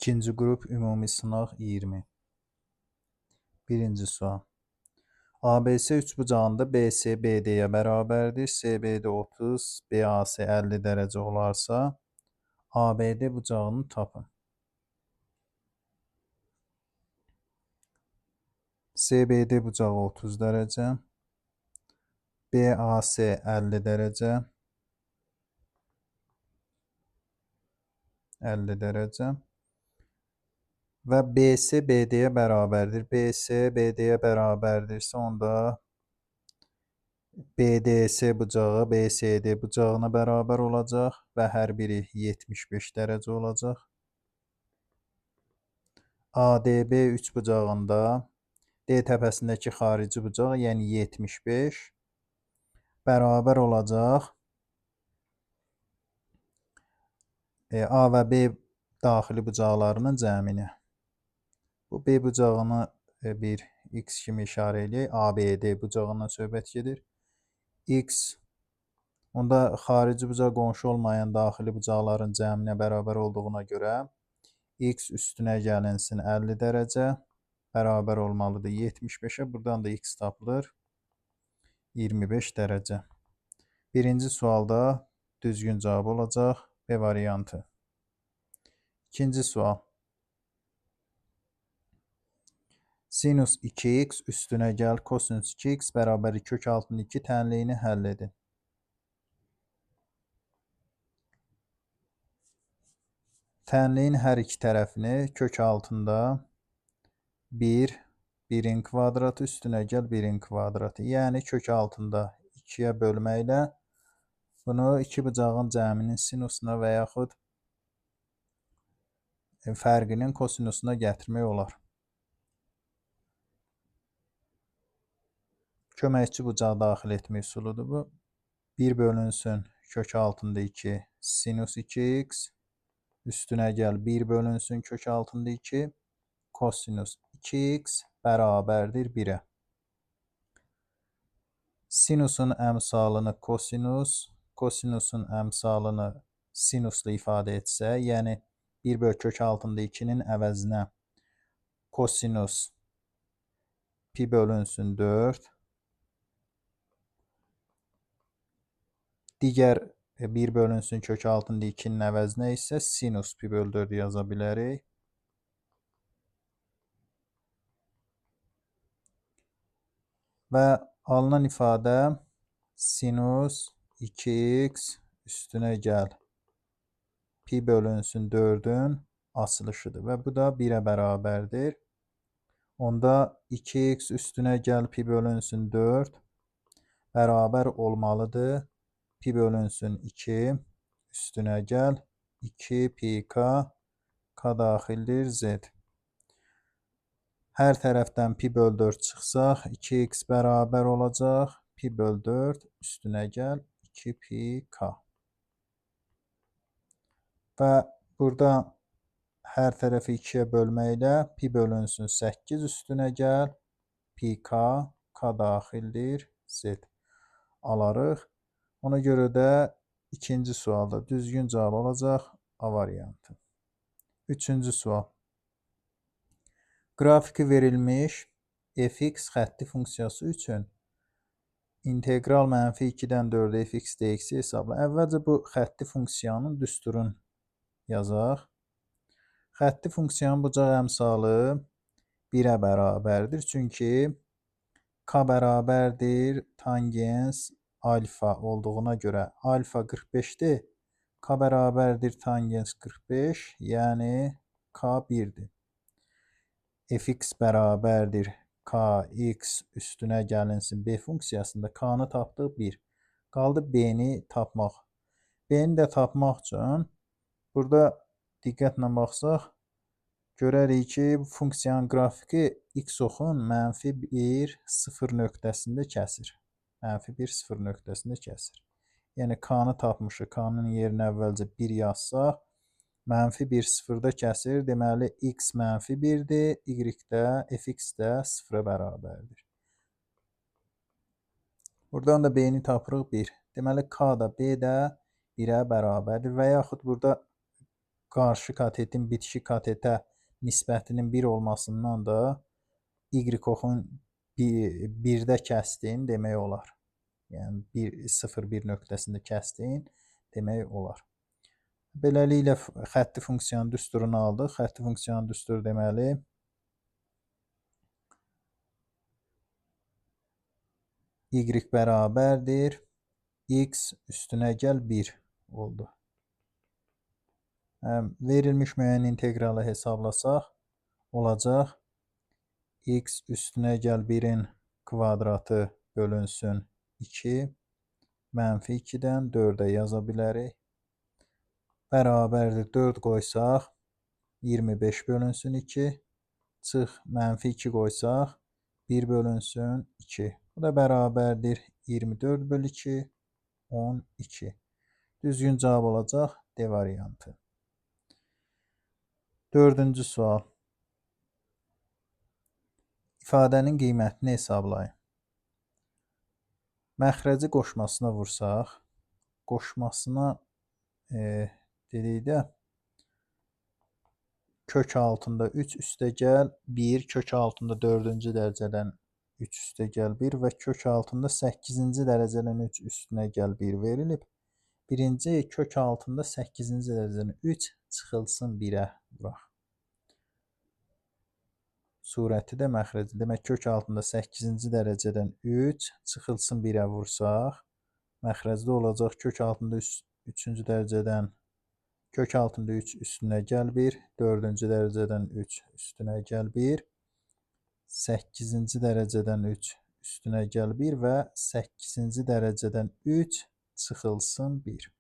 İkinci qrup ümumi sınaq 20. Birinci sual. ABS üçbucağında BC BD-yə bərabərdir, CBD 30, BAC 50 dərəcə olarsa, ABD bucağını tapın. CBD bucağı 30 dərəcə, BAC 50 dərəcə, 50 dərəcə və BC BD-yə bərabərdir. BC BD-yə bərabərdirsə, onda BDC bucağı BCD bucağına bərabər olacaq və hər biri 75 dərəcə olacaq. ADB üçbucağında D təpəsindəki xarici bucaq, yəni 75 bərabər olacaq A və B daxili bucaqlarının cəminə. Bu B bucağını bir X kimi işarə eləyək. ABD bucağından söhbət gedir. X, onda xarici bucaq qonşu olmayan daxili bucaqların cəminə bərabər olduğuna görə X üstünə gəlinsin 50 dərəcə bərabər olmalıdır 75-ə. Buradan da X tapılır 25 dərəcə. Birinci sualda düzgün cavab olacaq B variantı. İkinci sual. Sinus 2x üstünə gəl kosinus 2x bərabər kök altında 2 tənliyini həll edin. Tənliyin hər iki tərəfini kök altında 1, 1-in kvadratı üstünə gəl 1-in kvadratı. Yəni kök altında 2-yə bölməklə bunu iki bucağın cəminin sinusuna və yaxud fərqinin kosinusuna gətirmək olar. Köməkçi bucaq daxil etmək üsuludur bu. 1 bölünsün kök altında 2 sinus 2x üstünə gəl 1 bölünsün kök altında 2 kosinus 2x bərabərdir 1-ə. Sinusun əmsalını kosinus, kosinusun əmsalını sinusla ifadə etsə, yəni 1 bölü kök altında 2-nin əvəzinə kosinus pi bölünsün 4, digər 1 bölünsün kök altında 2-nin əvəzinə isə sinus pi bölü 4 yaza bilərik. Və alınan ifadə sinus 2x üstünə gəl pi bölünsün 4-ün açılışıdır və bu da 1-ə bərabərdir. Onda 2x üstünə gəl pi bölünsün 4 bərabər olmalıdır. Pi bölünsün 2 üstünə gəl 2 pi k, k daxildir z. Hər tərəfdən pi bölü 4 çıxsaq 2x bərabər olacaq pi bölü 4 üstünə gəl 2 pi k. Və burada hər tərəfi 2-yə bölməklə pi bölünsün 8 üstünə gəl pi k, k daxildir z alarıq. Ona görə də ikinci sualda düzgün cavab olacaq A variantı. Üçüncü sual. Qrafiki verilmiş fx xətti funksiyası üçün integral mənfi 2-dən 4 fx dx hesabla. Əvvəlcə bu xətti funksiyanın düsturunu yazaq. Xətti funksiyanın bucaq əmsalı 1-ə bərabərdir. Çünki k bərabərdir tangens alfa olduğuna görə alfa 45-dir. K bərabərdir tangens 45, yəni k 1-dir. Fx bərabərdir kx üstünə gəlinsin b funksiyasında k-nı tapdıq 1. Qaldı b-ni tapmaq. B-ni də tapmaq üçün burada diqqətlə baxsaq görərik ki, bu funksiyanın qrafiki x oxun -1, 0 nöqtəsində kəsir. -1, 0 nöqtəsində kəsir. Yəni k-nı tapmışıq. K-nın yerinə əvvəlcə 1 yazsaq, -1, 0-da kəsir. Deməli, x -1-dir, y də, fx də 0-a bərabərdir. Buradan da b-ni tapırıq 1. Deməli, k da, b də 1-ə bərabərdir. Və yaxud burada qarşı katetin bitişik katetə nisbətinin 1 olmasından da y-oxun 1-də kəsdin demək olar. Yəni 0-1 nöqtəsində kəsdin demək olar. Beləliklə xətti funksiyanın düsturunu aldıq. Xətti funksiyanın düsturu deməli y bərabərdir x üstünə gəl 1 oldu. Verilmiş müəyyən inteqralı hesablasaq olacaq x üstünə gəl 1-in kvadratı bölünsün 2 mənfi 2-dən 4-ə yaza bilərik. Bərabərdir 4 qoysaq 25 bölünsün 2 çıx mənfi 2 qoysaq 1 bölünsün 2. Bu da bərabərdir 24 bölü 2 12. Düzgün cavab olacaq D variantı. 4-cü sual. İfadənin qiymətini hesablayın. Məxrəci qoşmasına vursaq, qoşmasına dedikdə kök altında 3 üstəgəl 1, kök altında 4-cü dərəcədən 3 üstəgəl 1 və kök altında 8-ci dərəcədən 3 üstünə gəl 1 verilib. Birinci kök altında 8-ci dərəcədən 3 çıxılsın 1-ə vuraq. Surəti də məxrəci. Demək kök altında 8-ci dərəcədən 3 çıxılsın 1-ə vursaq, məxrəcdə olacaq kök altında 3-cü dərəcədən kök altında 3 üstünə gəl 1, 4-cü dərəcədən 3 üstünə gəl 1, 8-ci dərəcədən 3 üstünə gəl 1 və 8-ci dərəcədən 3 çıxılsın 1.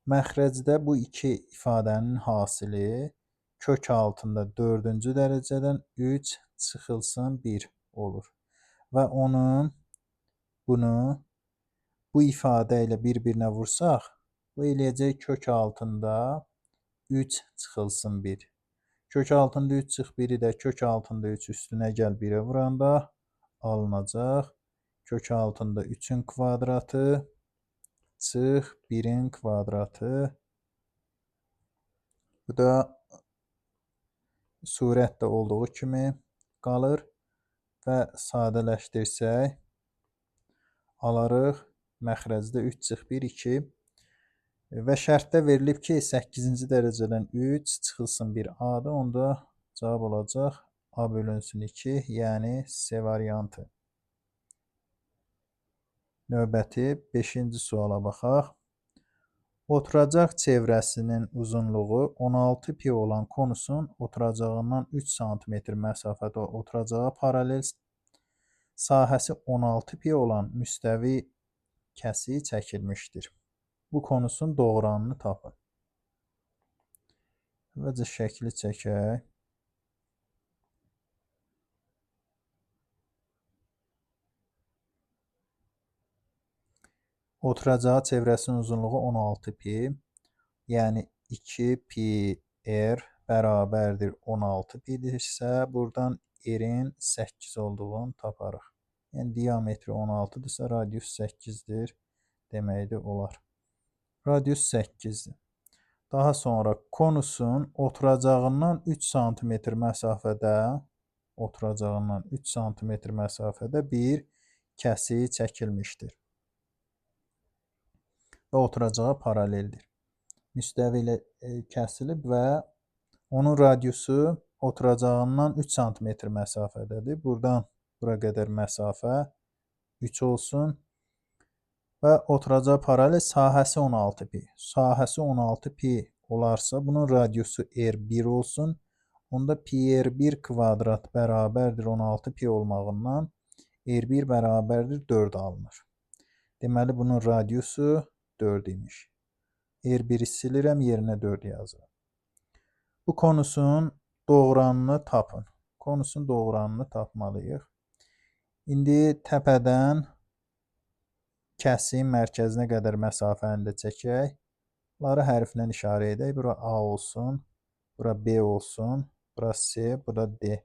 Məxrəcdə bu iki ifadənin hasili kök altında 4-cü dərəcədən 3 çıxılsın 1 olur. Və bunu bu ifadə ilə bir-birinə vursaq, bu eləyəcək kök altında 3 çıxılsın 1. Kök altında 3 çıx 1-i də kök altında 3 üstünə gəl 1-ə vuranda alınacaq. Kök altında 3-ün kvadratı çıx 1-in kvadratı. Bu da surətdə olduğu kimi qalır və sadələşdirsək alarıq məxrəcdə 3 çıx 1 2 və şərtdə verilib ki 8-ci dərəcədən 3 çıxılsın 1 A-dır. Onda cavab olacaq A bölünsün 2, yəni C variantı. Növbəti 5-ci suala baxaq. Oturacaq çevrəsinin uzunluğu 16 pi olan konusun oturacağından 3 sm məsafədə oturacağa paralel sahəsi 16 pi olan müstəvi kəsiyi çəkilmişdir. Bu konusun doğranını tapın. Əvvəlcə şəkli çəkək. Oturacağı çevrəsinin uzunluğu 16 pi, yəni 2 pi r bərabərdir 16 pidirsə, buradan r-in 8 olduğunu taparıq. Yəni diametri 16-dırsa, radius 8-dir deməkdir olar. Radius 8-dir. Daha sonra konusun oturacağından 3 sm məsafədə bir kəsiyi çəkilmişdir. Və oturacağa paraleldir. Müstəvi ilə kəsilib və onun radiusu oturacağından 3 sm məsafədədir. Buradan bura qədər məsafə 3 olsun və oturacağa paralel sahəsi 16 pi. Sahəsi 16 pi olarsa bunun radiusu r1 olsun. Onda pi r1 kvadrat bərabərdir 16 pi olmağından r1 bərabərdir 4 alınır. Deməli bunun radiusu 4 imiş. R1-i silirəm, yerinə 4 yazıram. Bu konusun doğranını tapın. Konusun doğranını tapmalıyıq. İndi təpədən kəsiyin mərkəzinə qədər məsafəni də çəkək. Bunları hərflə işarə edək. Bura A olsun, bura B olsun, bura C, bura D.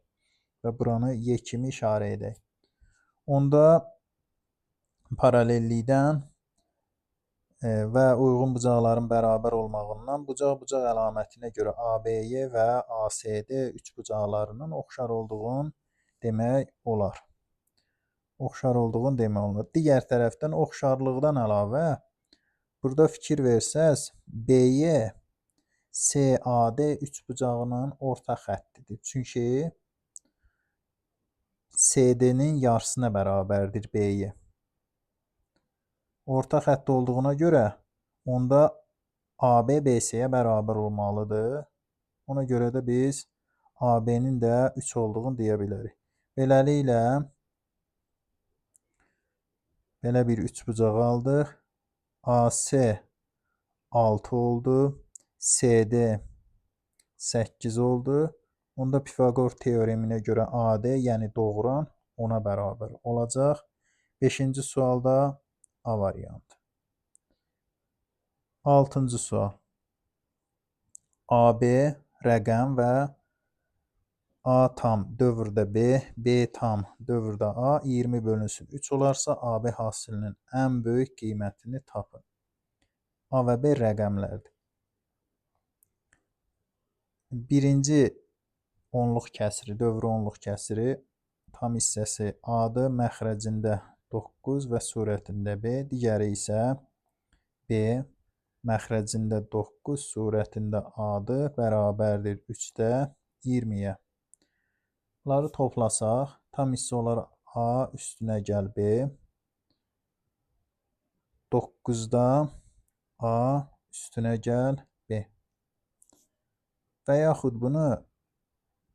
Və buranı Y kimi işarə edək. Onda paralellikdən və uyğun bucaqların bərabər olmağından bucaq-bucaq əlamətinə görə ABY və ASD üçbucaqlarının oxşar olduğunu demək olar. Digər tərəfdən oxşarlıqdan əlavə burada fikir versəz, BY CAD üçbucağının orta xəttidir. Çünki CD-nin yarısına bərabərdir BY. Orta xətt olduğuna görə onda AB BC-yə bərabər olmalıdır. Ona görə də biz AB-nin də 3 olduğunu deyə bilərik. Beləliklə belə bir üçbucaq aldıq. AC 6 oldu. CD 8 oldu. Onda Pifaqor teoreminə görə AD, yəni doğuran 10-a bərabər olacaq. 5-ci sualda A variantı. 6-cı sual. AB rəqəm və A tam dövrdə B, B tam dövrdə A 20 bölünsün 3 olarsa AB hasilinin ən böyük qiymətini tapın. A və B rəqəmlərdir. Birinci onluq kəsiri, dövrü onluq kəsiri tam hissəsi A-dır, məxrəcində 9 və surətində B. Digəri isə B, məxrəcində 9, surətində A-dır, bərabərdir 3-də 20-yə. Bunları toplasaq, tam hissə olar A üstünə gəl B. 9-da A üstünə gəl B. Və yaxud bunu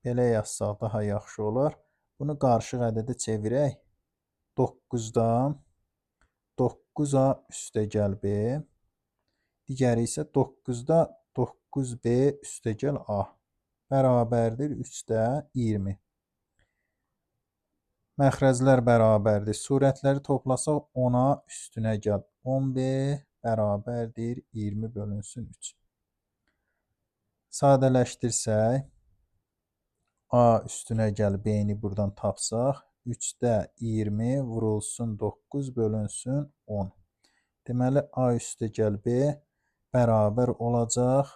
belə yazsaq daha yaxşı olar. Bunu qarışıq ədədə çevirək. 9-da 9A üstə gəl B. Digəri isə 9-da 9B üstə gəl A. Bərabərdir 3-də 20. Məxrəclər bərabərdir. Surətləri toplasaq 10-a üstünə gəl 10B bərabərdir 20 bölünsün 3. Sadələşdirsək, A üstünə gəl B-ni buradan tapsaq, 3-də 20 vurulsun 9 bölünsün 10. Deməli, A üstə gəl B bərabər olacaq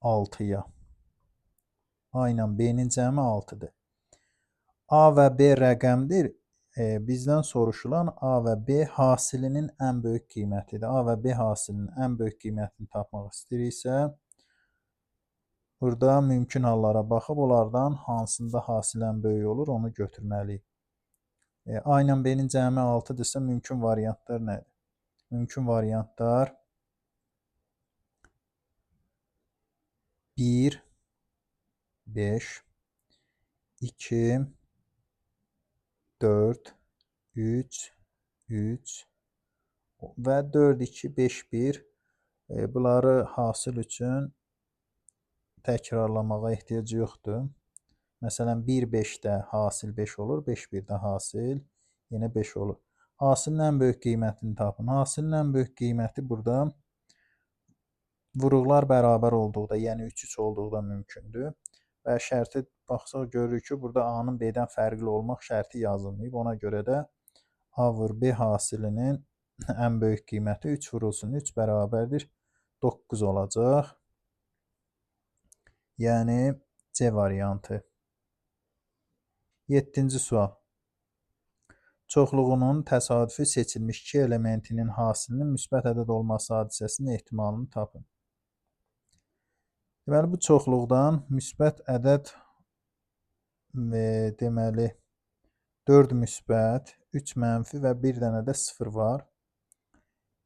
6-ya. A ilə B-nin cəmi 6-dır. A və B rəqəmdir. Bizdən soruşulan A və B hasilinin ən böyük qiymətidir. A və B hasilinin ən böyük qiymətini tapmaq istəyiriksə, burada mümkün hallara baxıb, onlardan hansında hasil ən böyük olur, onu götürməliyik. A ilə B-nin cəmi 6-dırsa, mümkün variantlar nədir? Mümkün variantlar 1, 5, 2, 4, 3, 3 və 4, 2, 5, 1. Bunları hasil üçün təkrarlamağa ehtiyac yoxdur. Məsələn, 1, 5-də hasil 5 olur, 5, 1-də hasil yenə 5 olur. Hasilin ən böyük qiymətini tapın. Hasilin ən böyük qiyməti burada vuruqlar bərabər olduqda, yəni 3-3 olduqda mümkündür. Və şərti baxsaq görürük ki, burada A-nın B-dən fərqli olmaq şərti yazılmayıb. Ona görə də A vur B hasilinin ən böyük qiyməti 3 vurulsun 3 bərabərdir 9 olacaq. Yəni C variantı. 7-ci sual. Çoxluğunun təsadüfi seçilmiş 2 elementinin hasilinin müsbət ədəd olması hadisəsinin ehtimalını tapın. Deməli, bu çoxluqdan müsbət ədəd deməli 4 müsbət, 3 mənfi və 1 dənə də 0 var.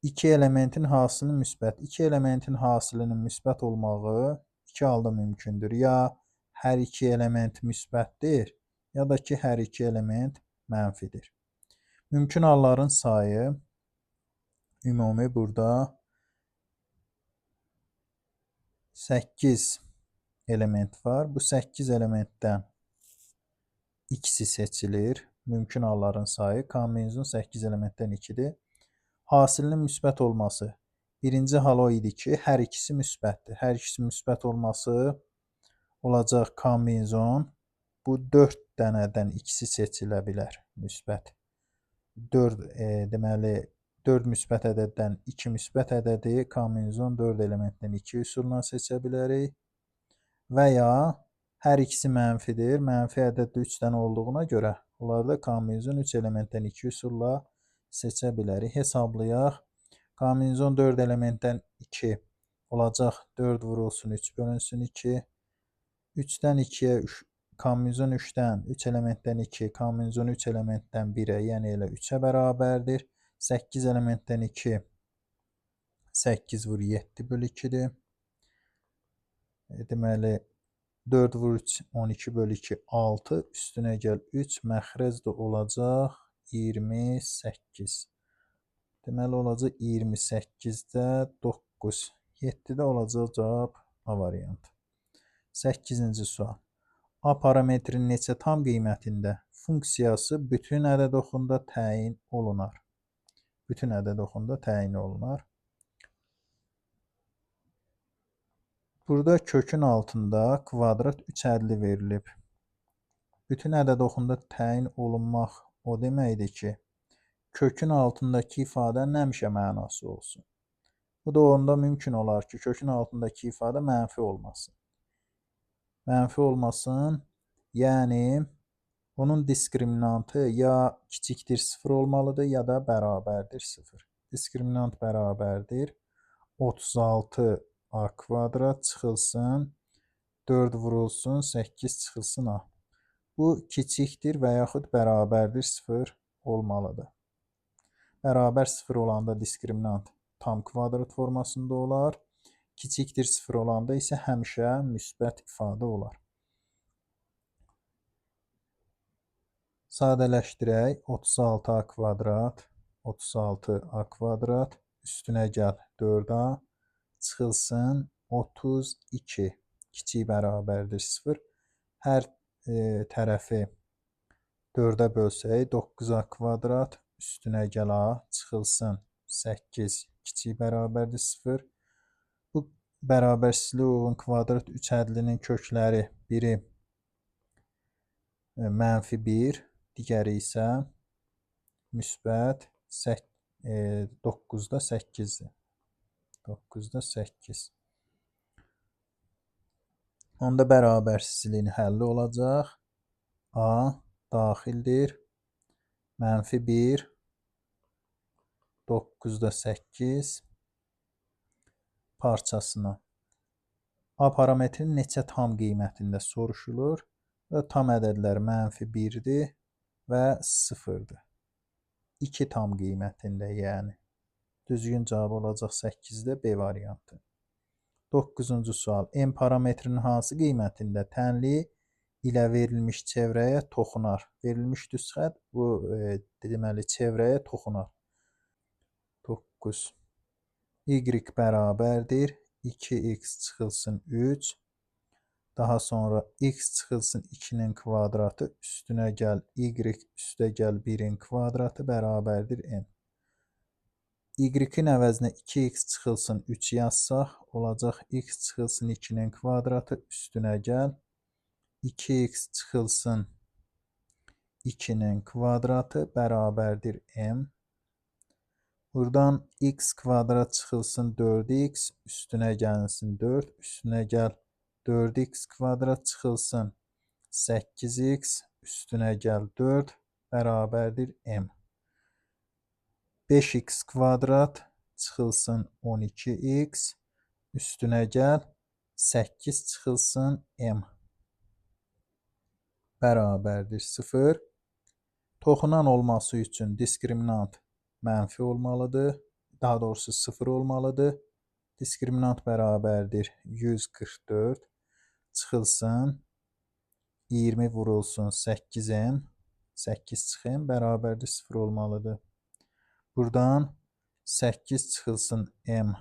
2 elementin hasilinin müsbət. 2 elementin hasilinin müsbət olmağı 2 halda mümkündür. Ya hər 2 element müsbətdir, ya da ki, hər 2 element mənfidir. Mümkün halların sayı ümumi burada 8 element var. Bu 8 elementdən ikisi seçilir. Mümkün halların sayı kombinezon 8 elementdən 2-dir. Hasilinin müsbət olması. Birinci hal o idi ki, hər ikisi müsbətdir. Hər ikisi müsbət olması olacaq kombinezon. Bu 4 dənədən ikisi seçilə bilər müsbət. 4 deməli 4 müsbət ədəddən 2 müsbət ədədi kombinizon 4 elementdən 2 üsulla seçə bilərik. Və ya hər ikisi mənfidir. Mənfi ədəd 3 dənə olduğuna görə onlarda kombinizon 3 elementdən 2 üsulla seçə bilərik. Hesablayaq. Kombinizon 4 elementdən 2 olacaq 4 vurulsun 3 bölünsün 2. 3-dən 2-yə kombinizon 3-dən 3 elementdən 2 kombinizon 3 elementdən 1-ə, yəni elə 3-ə bərabərdir. 8 elementdən 2 8 vur 7 bölü 2-dir. Deməli 4 vur 3 12 bölü 2 6 üstünə gəl 3 məxrəc də olacaq 28. Deməli olacaq 28-də 9. 7-də olacaq cavab A variantı. 8-ci sual. A parametrinin neçə tam qiymətində funksiyası bütün ədəd oxunda təyin olunar? Bütün ədəd oxunda təyin olunar. Burada kökün altında kvadrat 3 ədli verilib. Bütün ədəd oxunda təyin olunmaq o deməkdir ki, kökün altındakı ifadə həmişə mənası olsun. Bu da onda mümkün olar ki, kökün altındakı ifadə mənfi olmasın. Mənfi olmasın, yəni onun diskriminantı ya kiçikdir 0 olmalıdır, ya da bərabərdir 0. Diskriminant bərabərdir 36 A kvadrat çıxılsın 4 vurulsun 8 çıxılsın A. Bu kiçikdir və yaxud bərabərdir 0 olmalıdır. Bərabər 0 olanda diskriminant tam kvadrat formasında olar. Kiçikdir 0 olanda isə həmişə müsbət ifadə olar. Sadələşdirək. 36A kvadrat 36A kvadrat üstünə gəl 4A çıxılsın 32 kiçik bərabərdir 0. Hər tərəfi 4-ə bölsək 9A kvadrat üstünə gəl A çıxılsın 8 kiçik bərabərdir 0. Bu bərabərsizliyə uyğun kvadrat 3 ədlinin kökləri biri -1, digəri isə müsbət 9-da 8-dir. 9-da 8. Onda bərabərsizliyin həlli olacaq. A daxildir. -1 9-da 8 parçasına. A parametrinin neçə tam qiymətində soruşulur və tam ədədlər -1-dir və 0-dır. 2 tam qiymətində, yəni. Düzgün cavab olacaq 8-də B variantı. 9-cu sual. M parametrinin hansı qiymətində tənliyi ilə verilmiş çevrəyə toxunar? Verilmiş düz xətt bu deməli çevrəyə toxunar. 9. Y bərabərdir 2x çıxılsın 3. Daha sonra x çıxılsın 2-nin kvadratı üstünə gəl y üstə gəl 1-in kvadratı bərabərdir m. Y-in əvəzinə 2x çıxılsın 3 yazsaq, olacaq x çıxılsın 2-nin kvadratı üstünə gəl 2x çıxılsın 2-nin kvadratı bərabərdir m. Buradan x kvadrat çıxılsın 4x üstünə gəlsin 4 üstünə gəl 4x kvadrat çıxılsın 8x üstünə gəl 4 bərabərdir m. 5x kvadrat çıxılsın 12x üstünə gəl 8 çıxılsın m bərabərdir 0. Toxunan olması üçün diskriminant mənfi olmalıdır. Daha doğrusu 0 olmalıdır. Diskriminant bərabərdir 144 çıxılsın 20 vurulsun 8m 8 çıxın bərabərdir 0 olmalıdır. Buradan 8 çıxılsın m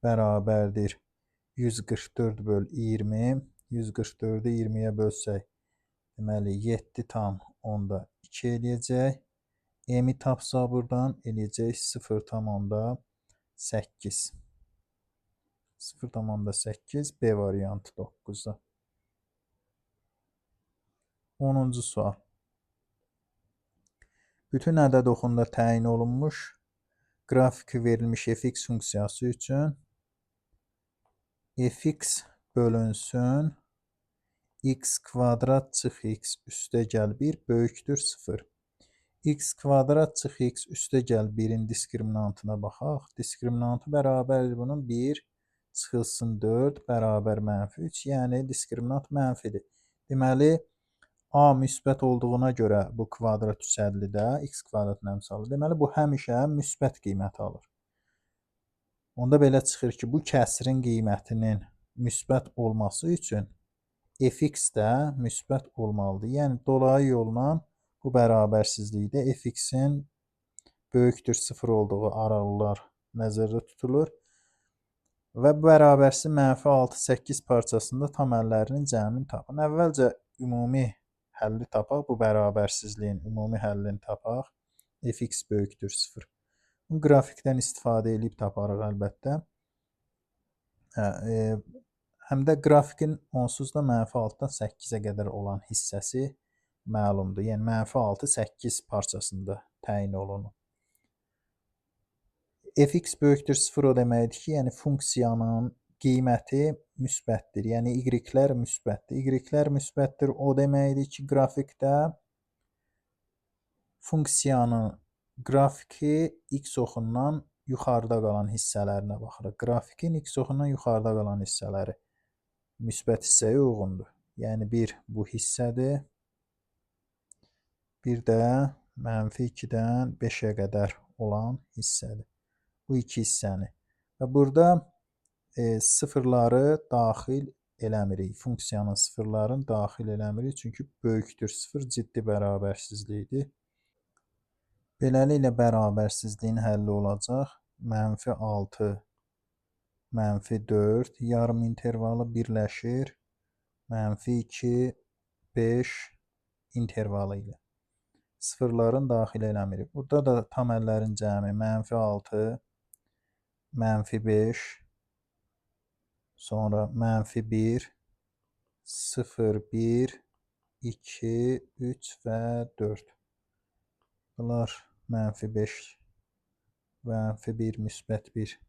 bərabərdir 144 böl 20. 144-ü 20-yə bölsək, deməli 7 tam onda 2 eləyəcək. M-i tapsa buradan eləyəcək 0,8. 0,8 B variantı 9-da. 10-cu sual. Bütün ədəd oxunda təyin olunmuş qrafiki verilmiş fx funksiyası üçün fx bölünsün x kvadrat çıx x üstə gəl 1 böyükdür 0. X kvadrat çıx x üstə gəl 1-in diskriminantına baxaq. Diskriminantı bərabərdir bunun 1 çıxılsın 4 bərabər -3. Yəni diskriminant mənfidir. Deməli a müsbət olduğuna görə bu kvadrat 350-də x kvadratın əmsalı. Deməli bu həmişə müsbət qiymət alır. Onda belə çıxır ki, bu kəsirin qiymətinin müsbət olması üçün fx də müsbət olmalıdır. Yəni dolayı yolla bu bərabərsizlikdə fx-in böyükdür 0 olduğu aralılar nəzərdə tutulur və bu bərabərsiz -6, 8 parçasında tam əllərinin cəmini tapın. Əvvəlcə ümumi həlli tapaq, bu bərabərsizliyin ümumi həllini tapaq. Fx böyükdür 0. Bu qrafikdən istifadə edib taparıq əlbəttə. Həm də qrafikin onsuz da -6-dan 8-ə qədər olan hissəsi məlumdur. Yəni -6, 8 parçasında təyin olunur. Fx böyükdür 0 o deməkdir ki, yəni funksiyanın qiyməti müsbətdir. Yəni y-lər müsbətdir. Y-lər müsbətdir o deməkdir ki, qrafikdə funksiyanın qrafiki x oxundan yuxarıda qalan hissələrinə baxırıq. Qrafikin x oxundan yuxarıda qalan hissələri müsbət hissəyə uyğundur. Yəni bir bu hissədir. Bir də -2-dən 5-ə qədər olan hissədir. Bu iki hissəni. Və burada sıfırları daxil eləmirik. Funksiyanın sıfırlarını daxil eləmirik. Çünki böyükdür 0 ciddi bərabərsizlikdir. Beləliklə bərabərsizliyin həlli olacaq. -6, -4 yarım intervalı birləşir. -2, 5 intervalı ilə. Sıfırların daxil eləmirik. Burada da tam əllərin cəmi -6, -5, sonra -1, 0, 1, 2, 3 və 4. Bunlar -5, -1, müsbət 1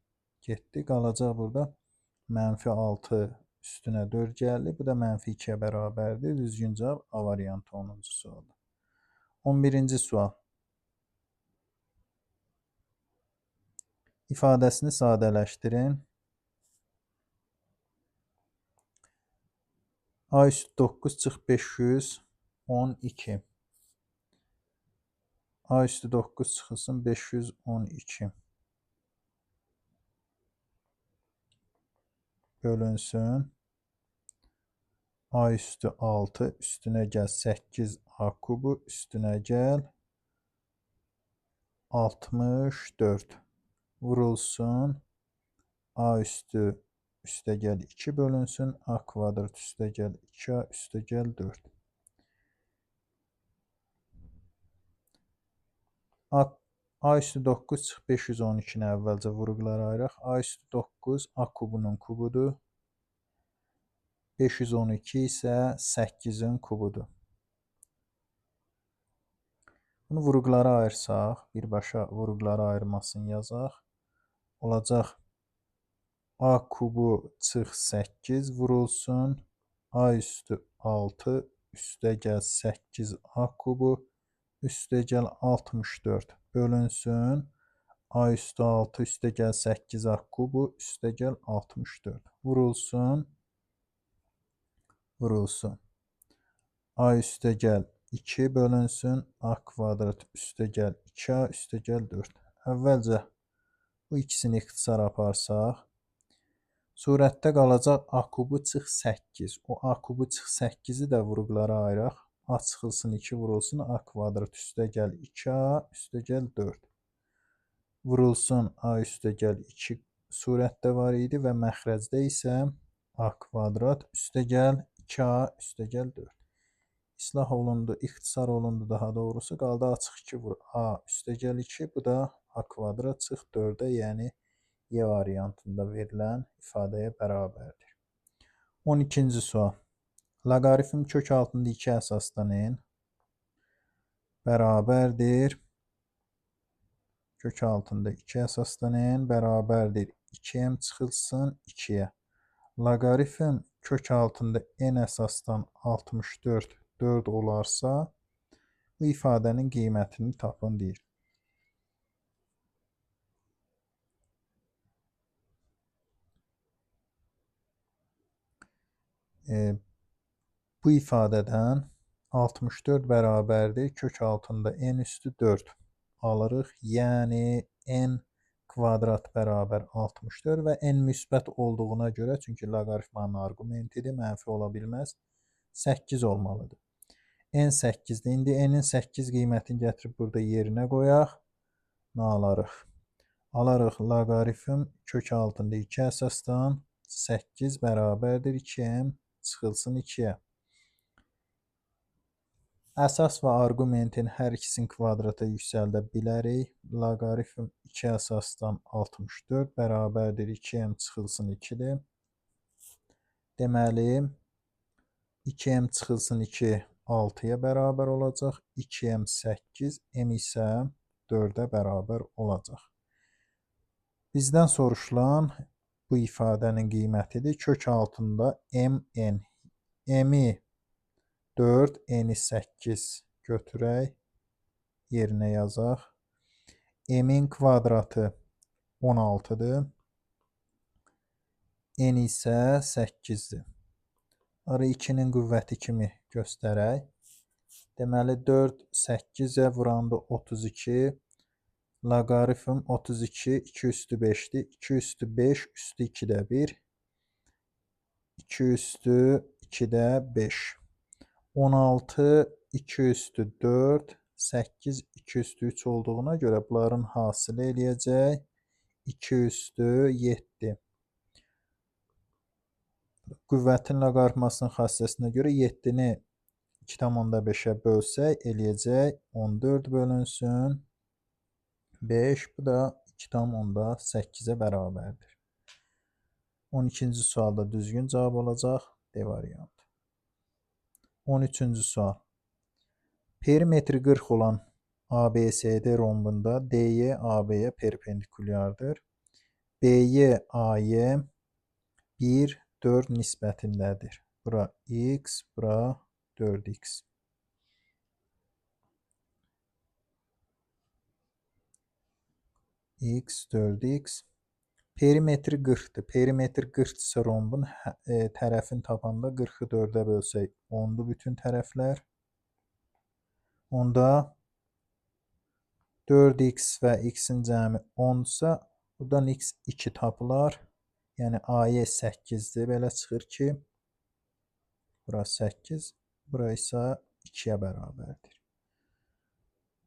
getdi. Qalacaq burada -6 üstünə 4 gəldi. Bu da -2-yə bərabərdir. Düzgün cavab A variantı 10-cu sualdır. 11-ci sual. İfadəsini sadələşdirin. A üstü 9 çıx 512. A üstü 9 çıxılsın 512. Bölünsün. A üstü 6 üstünə gəl 8 A kubu üstünə gəl 64. Vurulsun. A üstü üstə gəl 2 bölünsün. A kvadrat üstə gəl 2A üstə gəl 4. A üstü 9 çıx 512-ni əvvəlcə vurğulara ayıraq. A üstü 9 A kubunun kubudur. 512 isə 8-in kubudur. Bunu vurğulara ayırsaq, birbaşa vurğulara ayırmasını yazaq. Olacaq A kubu çıx 8 vurulsun. A üstü 6 üstə gəl 8 A kubu üstə gəl 64 bölünsün. A üstü 6 üstə gəl 8 A kubu üstə gəl 64 vurulsun. Vurulsun. A üstə gəl 2 bölünsün. A kvadrat üstə gəl 2A üstə gəl 4. Əvvəlcə bu ikisini ixtisar aparsaq. Surətdə qalacaq A kubu çıx 8. O A kubu çıx 8-i də vurğulara ayıraq. A çıxılsın 2 vurulsun. A kvadrat üstə gəl 2A üstə gəl 4. Vurulsun. A üstə gəl 2 surətdə var idi və məxrəcdə isə A kvadrat üstə gəl 2A üstə gəl 4. İslah olundu, ixtisar olundu daha doğrusu. Qaldı A çıx 2 vur. A üstə gəl 2. Bu da A kvadrat çıx 4-ə, yəni Y variantında verilən ifadəyə bərabərdir. 12-ci sual. Loqaritm kök altında 2 əsasdan n bərabərdir. kök altında 2 əsasdan n bərabərdir 2m çıxılsın 2-yə. Loqaritm kök altında n əsasdan 64 4 olarsa, bu ifadənin qiymətini tapın deyir. Bu ifadədən 64 bərabərdir kök altında n üstü 4 alırıq. Yəni n kvadrat bərabər 64 və n müsbət olduğuna görə, çünki loqaritmanın arqumentidir, mənfi ola bilməz, 8 olmalıdır. N 8-dir. İndi n-in 8 qiymətini gətirib burada yerinə qoyaq. Nə alarıq? Alarıq loqaritm kök altında 2 əsasdan 8 bərabərdir 2m çıxılsın 2-yə. Əsas və arqumentin hər ikisini kvadrata yüksəldə bilərik. Loqaritm 2 əsasdan 64 bərabərdir 2m çıxılsın 2-dir. Deməli, 2m çıxılsın 2 6-ya bərabər olacaq. 2m 8, m isə 4-ə bərabər olacaq. Bizdən soruşulan bu ifadənin qiymətidir. Kök altında mn. M-i 4, n-i 8 götürək, yerinə yazaq. M-in kvadratı 16-dır. N isə 8-dir. Ara 2-nin qüvvəti kimi göstərək. Deməli, 4, 8-ə vuranda 32. Loqaritm 32, 2 üstü 5-dir. 2 üstü 5, üstü 2-də 1. 2 üstü 2-də 5. 16, 2 üstü 4, 8, 2 üstü 3 olduğuna görə bunların hasılı eləyəcək 2 üstü 7. Qüvvətin loqaritmasının xassəsinə görə 7-ni 2,5-ə bölsək eləyəcək 14 bölünsün 5, bu da 2,8-ə bərabərdir. 12-ci sualda düzgün cavab olacaq D variantı. 13-cü sual. Perimetri 40 olan ABCD rombunda DY AB-yə perpendikulyardır. BY AY 1, 4 nisbətindədir. Bura x, bura 4x. X, 4x. Perimetri 40-dır. Perimetr 40-dırsa rombun tərəfini tapanda 40-ı 4-ə bölsək 10-dur bütün tərəflər. Onda 4x və x-in cəmi 10-dursa, buradan x 2 tapılar. Yəni AY 8-dir. Belə çıxır ki, bura 8, bura isə 2-yə bərabərdir.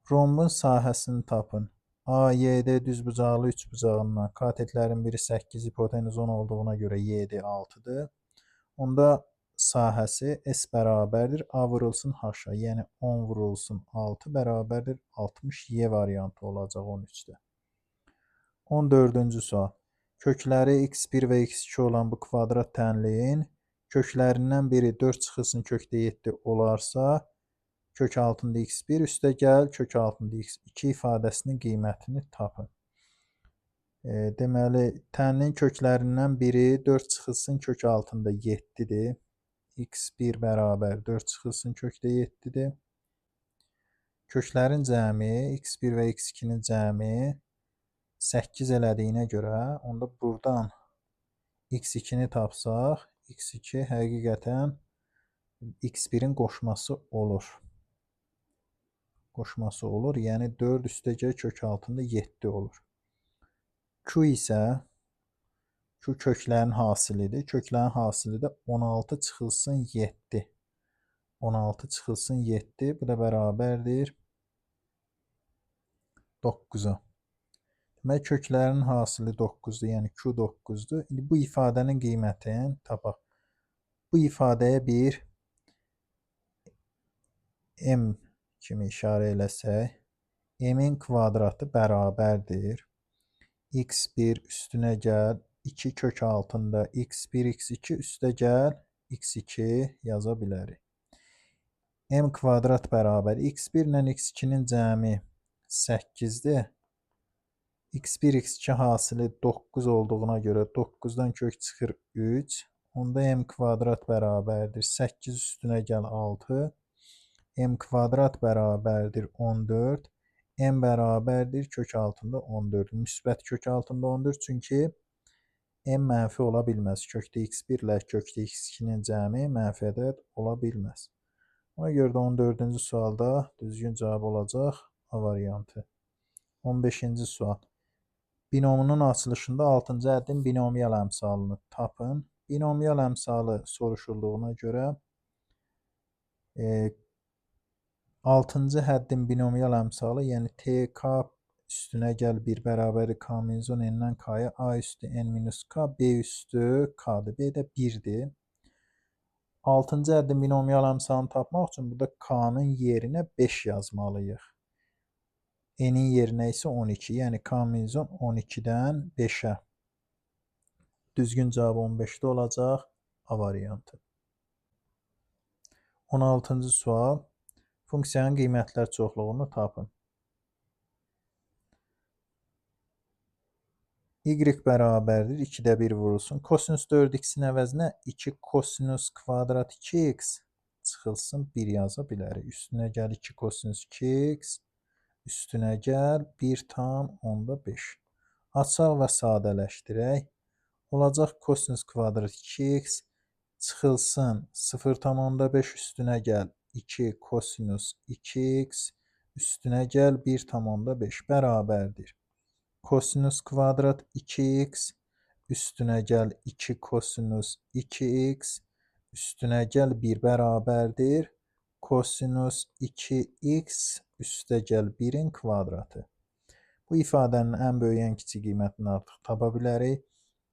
Rombun sahəsini tapın. AYD düzbucaqlı üçbucağından katetlərin biri 8, hipotenüs 10 olduğuna görə YD 6-dır. Onda sahəsi S bərabərdir. A vurulsun H-a. Yəni 10 vurulsun 6 bərabərdir 60. Y variantı olacaq 13-də. 14-cü sual. Kökləri x1 və x2 olan bu kvadrat tənliyin köklərindən biri 4 çıxılsın kökdə 7 olarsa, kök altında x1 üstə gəl, kök altında x2 ifadəsinin qiymətini tapın. Deməli, tənliyin köklərindən biri 4 çıxılsın kök altında 7-dir. x1 bərabər 4 çıxılsın kökdə 7-dir. Köklərin cəmi, x1 və x2-nin cəmi 8 elədiyinə görə, onda buradan x2-ni tapsaq, x2 həqiqətən x1-in qoşması olur. Qoşması olur, yəni 4 üstə gəl kök altında 7 olur. Q isə Q köklərin hasilidir. Köklərin hasili də 16 çıxılsın 7. 16 çıxılsın 7, bu da bərabərdir 9-a. Demək, köklərin hasili 9-dur, yəni Q 9-dur. İndi bu ifadənin qiymətini tapaq. Bu ifadəyə bir M kimi işarə eləsək, M-in kvadratı bərabərdir. X1 üstünə gəl, 2 kök altında x1, x2 üstə gəl, x2 yaza bilərik. M kvadrat bərabər x1 ilə x2-nin cəmi 8-dir. x1, x2 hasili 9 olduğuna görə 9-dan kök çıxır 3. Onda m kvadrat bərabərdir 8 üstünə gəl 6. M kvadrat bərabərdir 14. M bərabərdir kök altında 14. Müsbət kök altında 14 çünki m mənfi ola bilməz. Kökdə x1 ilə kökdə x2-nin cəmi mənfi ədəd ola bilməz. Ona görə də 14-cü sualda düzgün cavab olacaq A variantı. 15-ci sual. Binomunun açılışında 6-cı həddin binomial əmsalını tapın. Binomial əmsalı soruşulduğuna görə 6-cı həddin binomial əmsalı, yəni TK üstünə gəl 1 bərabərdir K minus 10 n-dən K-ya A üstü n minus K, B üstü K-dır. B də 1-dir. 6-cı həddin binomial əmsalını tapmaq üçün burada K-nın yerinə 5 yazmalıyıq. N-in yerinə isə 12, yəni K minus 10 12-dən 5-ə. Düzgün cavab 15-də olacaq A variantı. 16-cı sual. Funksiyanın qiymətlər çoxluğunu tapın. Y bərabərdir 2-də 1 vurulsun. Kosinus 4x-in əvəzinə 2 kosinus kvadrat 2x çıxılsın 1 yaza bilərik. Üstünə gəl 2 kosinus 2x, üstünə gəl 1 tam onda 5. Açaq və sadələşdirək. Olacaq kosinus kvadrat 2x çıxılsın 0,5 üstünə gəl 2 kosinus 2x üstünə gəl 1,5 bərabərdir. Kosinus kvadrat 2x üstünə gəl 2 kosinus 2x üstünə gəl 1 bərabərdir. Kosinus 2x üstə gəl 1-in kvadratı. Bu ifadənin ən böyük, ən kiçik qiymətini artıq tapa bilərik.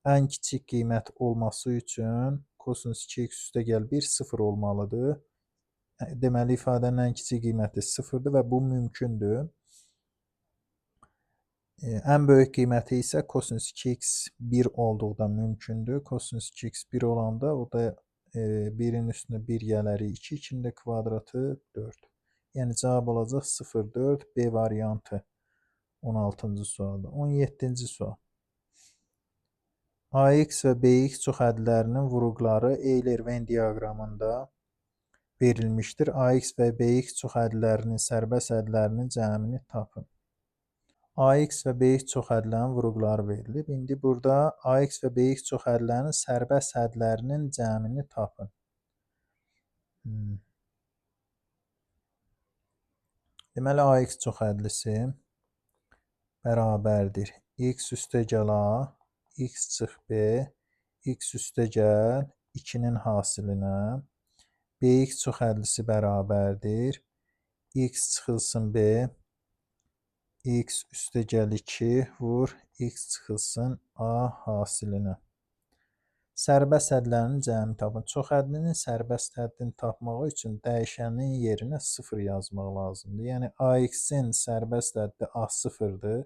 Ən kiçik qiymət olması üçün kosinus 2x üstə gəl 1 0 olmalıdır. Deməli, ifadənin ən kiçik qiyməti 0-dır və bu mümkündür. Ən böyük qiyməti isə kosinus 2x 1 olduqda mümkündür. Kosinus 2x 1 olanda o da 1-in üstünə 1 gələrik 2, 2-nin də kvadratı 4. Yəni cavab olacaq 0, 4, B variantı 16-cı sualda. 17-ci sual. AX və BX çoxhədlərinin vuruqları Euler-Venn diaqramında verilmişdir. AX və BX çoxhədlərinin sərbəst hədlərinin cəmini tapın. AX və BX çoxhədlərinin vuruqları verilib. İndi burada AX və BX çoxhədlərinin sərbəst hədlərinin cəmini tapın. Deməli, AX çoxhədlisi bərabərdir. X üstə gəl A, X çıx B, X üstə gəl 2-nin hasilinə. BX çoxhədlisi bərabərdir. X çıxılsın B, X üstə gəl 2, vur, X çıxılsın A hasilinə. Sərbəst hədlərinin cəmini tapın. Çoxhədlinin sərbəst həddini tapmaq üçün dəyişənin yerinə 0 yazmaq lazımdır. Yəni, AX-in sərbəst həddi A0-dır.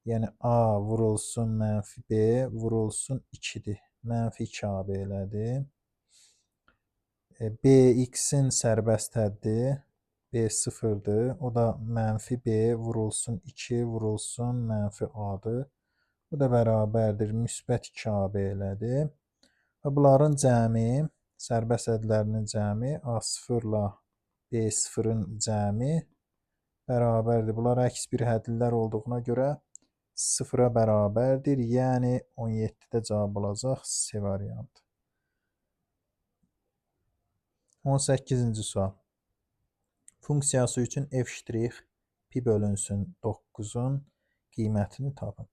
Yəni, A vurulsun mənfi B vurulsun 2-dir. Mənfi 2AB elədir. BX-in sərbəst həddi B0-dır. O da mənfi B vurulsun 2 vurulsun mənfi A-dır. Bu da bərabərdir. Müsbət 2AB elədir. Və bunların cəmi, sərbəst hədlərinin cəmi A0 ilə B0-ın cəmi bərabərdir. Bunlar əks bir hədlilər olduğuna görə 0-a bərabərdir. Yəni 17-də cavab olacaq C variantı. 18-ci sual. Funksiyası üçün f' pi bölünsün 9-un qiymətini tapın.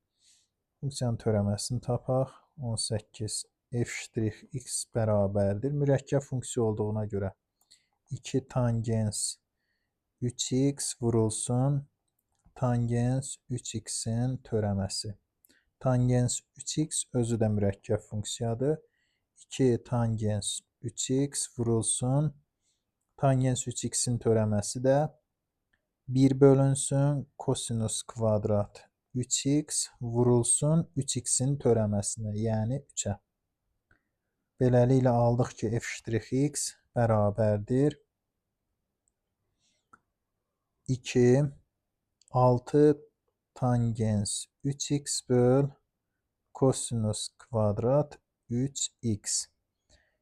Funksiyanın törəməsini tapaq. 18 f' x bərabərdir. Mürəkkəb funksiya olduğuna görə 2 tangens 3x vurulsun tangens 3x-in törəməsi. Tangens 3x özü də mürəkkəb funksiyadır. 2 tangens 3x vurulsun tangens 3x-in törəməsi də 1 bölünsün kosinus kvadrat 3x vurulsun 3x-in törəməsinə, yəni 3-ə. Beləliklə aldıq ki, f' bərabərdir 2 6 tangens 3x böl kosinus kvadrat 3x.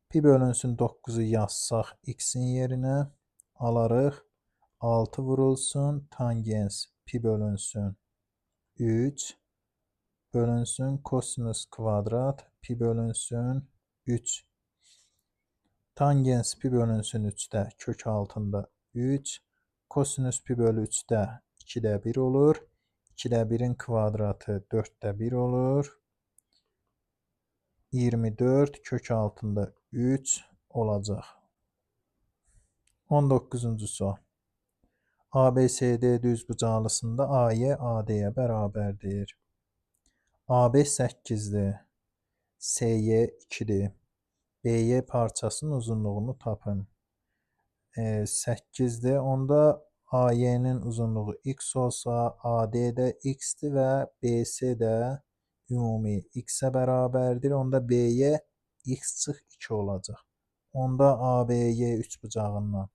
Pi bölünsün 9'u yazsaq x-in yerinə alarıq. 6 vurulsun tangens pi bölünsün 3 bölünsün kosinus kvadrat pi bölünsün 3. Tangens pi bölünsün 3'də kök altında 3. Kosinus pi bölü 3'də 2'də 1 olur. 2'də 1'in kvadratı 4'də 1 olur. 24 kök altında 3 olacaq. 19-cu sual. ABCD düzbucaqlısında AY AD-yə bərabərdir. AB 8-dir. SY 2-dir. BY parçasının uzunluğunu tapın. 8'dir. Onda AY'nin uzunluğu x olsa, AD də x-dir və BC də ümumi x-ə bərabərdir. Onda BY x çıx 2 olacaq. Onda ABY üçbucağından,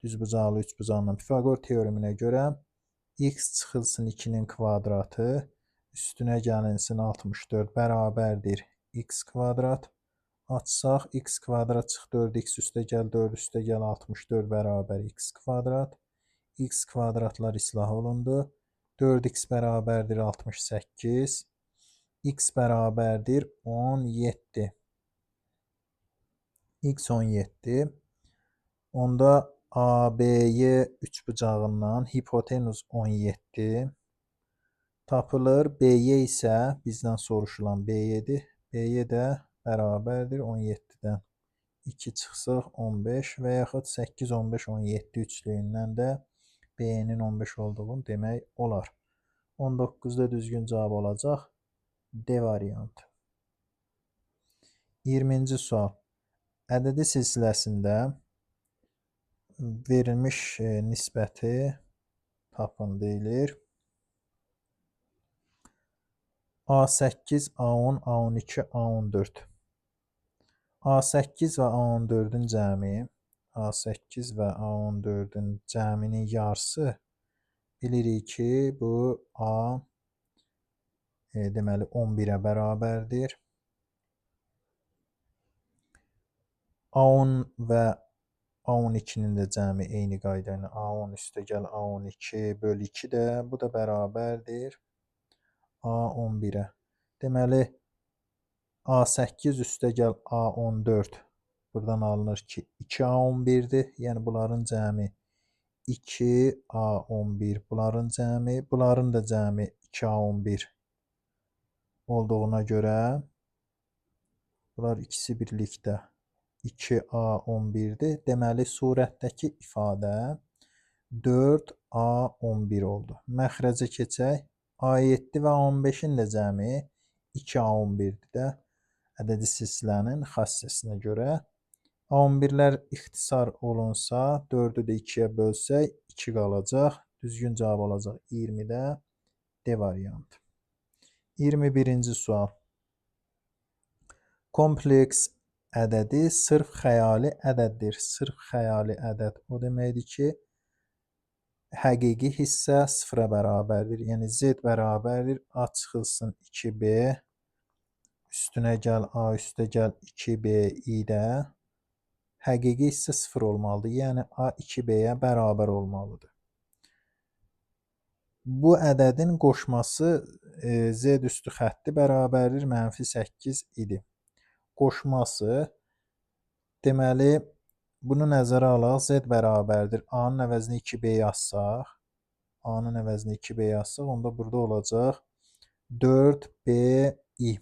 düzbucaqlı üçbucağından Pifaqor teoreminə görə x çıxılsın 2'nin kvadratı üstünə gəlinsin 64 bərabərdir x kvadrat. Açsaq x kvadrat çıx 4x üstə gəl 4 üstə gəl 64 bərabər x kvadrat. X kvadratlar islah olundu. 4x bərabərdir 68. X bərabərdir 17. X 17. Onda ABY üçbucağından hipotenuz 17 tapılır. BY isə bizdən soruşulan BY-dir. BY də bərabərdir 17-dən. 2 çıxsaq 15 və yaxud 8, 15, 17 üçlüyündən də BY-nin 15 olduğunu demək olar. 19'da düzgün cavab olacaq D variantı. 20-ci sual. Ədədi silsiləsində verilmiş nisbəti tapın deyilir. A8, A10, A12, A14. A8 və A14-ün cəmi, A8 və A14-ün cəminin yarısı bilirik ki, bu A deməli 11-ə bərabərdir. A10 və A12'nin də cəmi eyni qayda ilə A10 üstə gəl A12 böl 2 də bu da bərabərdir A11-ə. Deməli A8 üstə gəl A14 buradan alınır ki 2A11'dir. Yəni bunların cəmi 2A11. Bunların cəmi, bunların da cəmi 2A11 olduğuna görə bunlar ikisi birlikdə 2A11'dir. Deməli surətdəki ifadə 4A11 oldu. Məxrəcə keçək. A7 və A15'in də cəmi 2A11'dir də ədədi silsilənin xassəsinə görə. A11'lər ixtisar olunsa 4'ü də 2'yə bölsək 2 qalacaq. Düzgün cavab olacaq 20-də D variantı. 21-ci sual. Kompleks ədədi sırf xəyali ədəddir. Sırf xəyali ədəd o deməkdir ki, həqiqi hissə 0-a bərabərdir. Yəni Z bərabərdir A çıxılsın 2B üstünə gəl A üstə gəl 2B ilə həqiqi hissə 0 olmalıdır. Yəni A 2B-yə bərabər olmalıdır. Bu ədədin qoşması Z üstü xətti bərabərdir -8 idi. Qoşması deməli bunu nəzərə alaq. Z bərabərdir. A-nın əvəzinə 2B yazsaq, A-nın əvəzinə 2B yazsaq, onda burada olacaq 4BI.